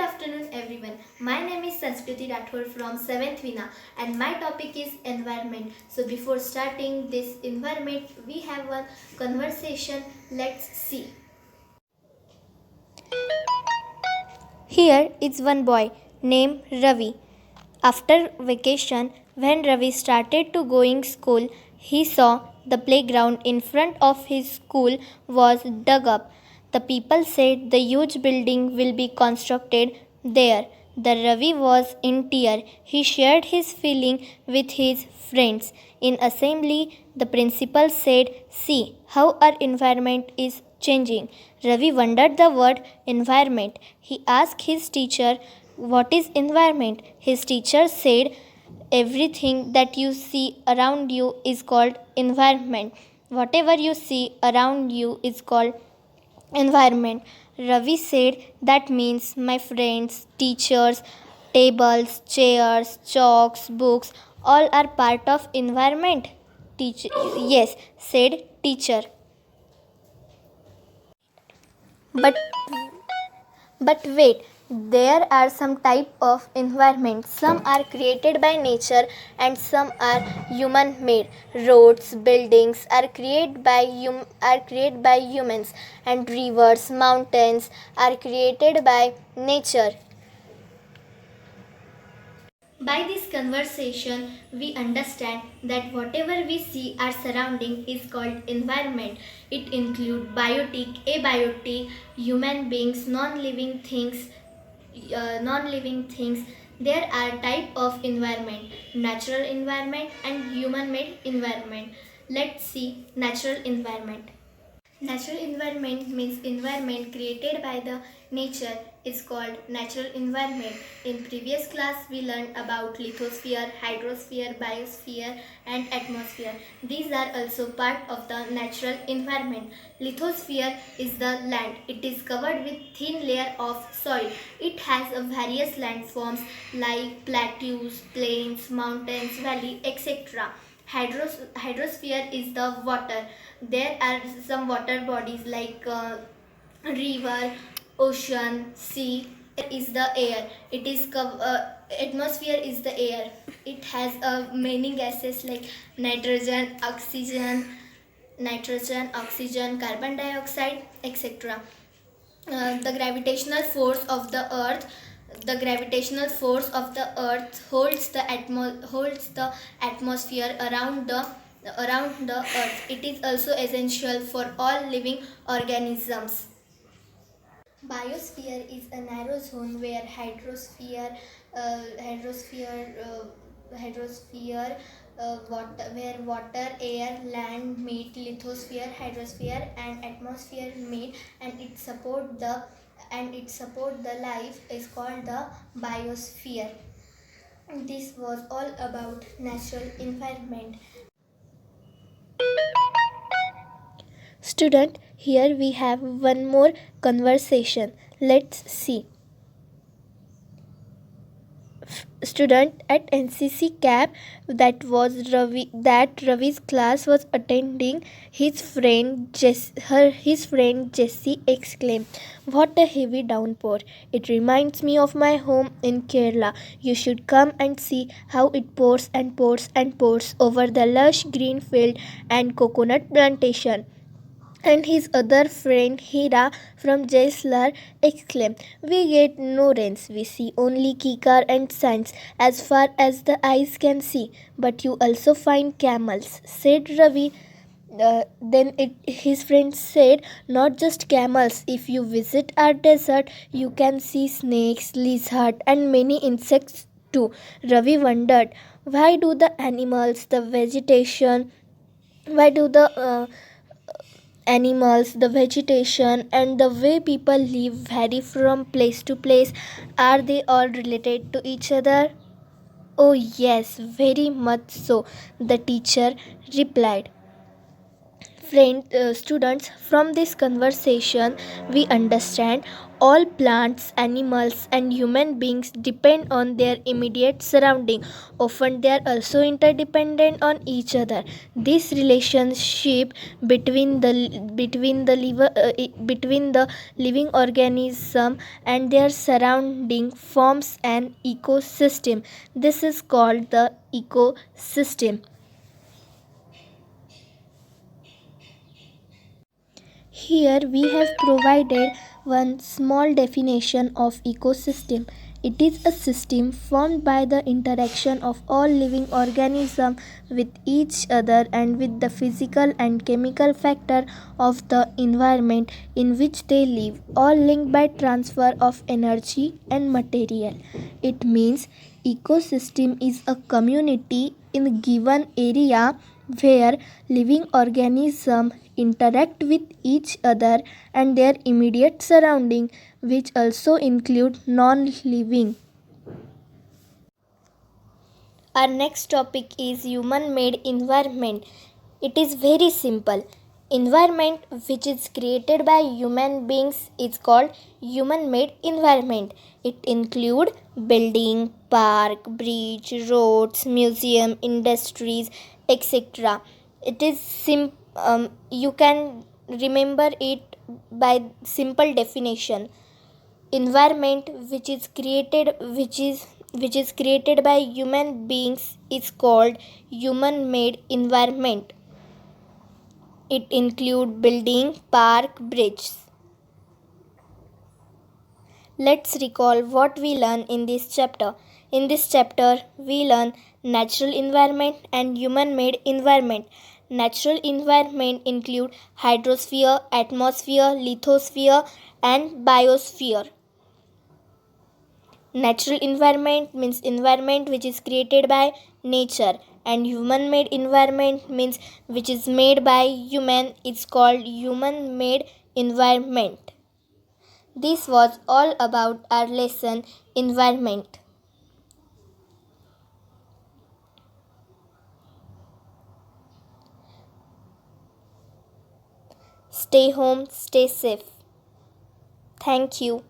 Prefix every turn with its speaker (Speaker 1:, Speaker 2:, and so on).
Speaker 1: afternoon everyone. My name is Sanskriti Rathore from 7th Vina and my topic is environment. So before starting this environment, we have one conversation. Let's see. Here is one boy named Ravi. After vacation, when Ravi started to going school, he saw the playground in front of his school was dug up. The people said the huge building will be constructed there. The Ravi was in tears. He shared his feeling with his friends. In assembly, the principal said, "See how our environment is changing." Ravi wondered the word environment. He asked his teacher, "What is environment?" His teacher said, "Everything that you see around you is called environment. Whatever you see around you is called environment." Ravi said, "That means my friends, teachers, tables, chairs, chalks, books, all are part of environment." Teacher, yes, said teacher. But But wait, there are some type of environment. Some are created by nature and some are human made. Roads, buildings are created by humans, and rivers, mountains are created by nature. By this conversation, we understand that whatever we see our surrounding is called environment. It includes biotic, abiotic, human beings, non-living things. There are type of environment: natural environment and human-made environment. Let's see natural environment. Natural environment means environment created by the nature is called natural environment. In previous class we learned about lithosphere, hydrosphere, biosphere and atmosphere. These are also part of the natural environment. Lithosphere is the land. It is covered with thin layer of soil. It has a various landforms like plateaus, plains, mountains, valley, etc. Hydrosphere is the water. There are some water bodies like river, ocean, sea. Is the air. Atmosphere is the air. It has many gases like nitrogen, carbon dioxide, etc. The gravitational force of the earth holds the atmosphere around the earth. It is also essential for all living organisms. Biosphere is a narrow zone where water, air, land meet. Hydrosphere and atmosphere meet, and it support the life is called the biosphere. This was all about natural environment. Student, here we have one more conversation. Let's see. Student at NCC camp that Ravi's class was attending, his friend Jessie exclaimed, "What a heavy downpour! It reminds me of my home in Kerala. You should come and see how it pours and pours and pours over the lush green field and coconut plantation." And his other friend Hira from Jaisalmer exclaimed, "We get no rains, we see only kikar and sands as far as the eyes can see." "But you also find camels," said Ravi. His friend said, "Not just camels. If you visit our desert, you can see snakes, lizards, and many insects too." Ravi wondered, why do the animals, the vegetation, why do the animals, the vegetation, and the way people live vary from place to place? Are they all related to each other? "Oh, yes, very much so," the teacher replied. Students, from this conversation, we understand All plants, animals, and human beings depend on their immediate surrounding. Often, they are also interdependent on each other. This relationship between the living organism and their surrounding forms an ecosystem. This is called the ecosystem. Here we have provided one small definition of ecosystem. It is a system formed by the interaction of all living organisms with each other and with the physical and chemical factor of the environment in which they live, all linked by transfer of energy and material. It means ecosystem is a community in a given area where living organisms interact with each other and their immediate surrounding, which also include non-living. Our next topic is human made environment. It is very simple. Environment which is created by human beings is called human made environment. It include building, park, bridge, roads, museum, industries, etc. It is you can remember it by simple definition. Environment which is created by human beings is called human made environment. It include building, park, bridges. Let's recall what we learn in this chapter. In this chapter, we learn natural environment and human made environment. Natural environment include hydrosphere, atmosphere, lithosphere, and biosphere. Natural environment means environment which is created by nature, and human made environment means which is made by human. It's called human made environment. This was all about our lesson environment. Stay home, stay safe. Thank you.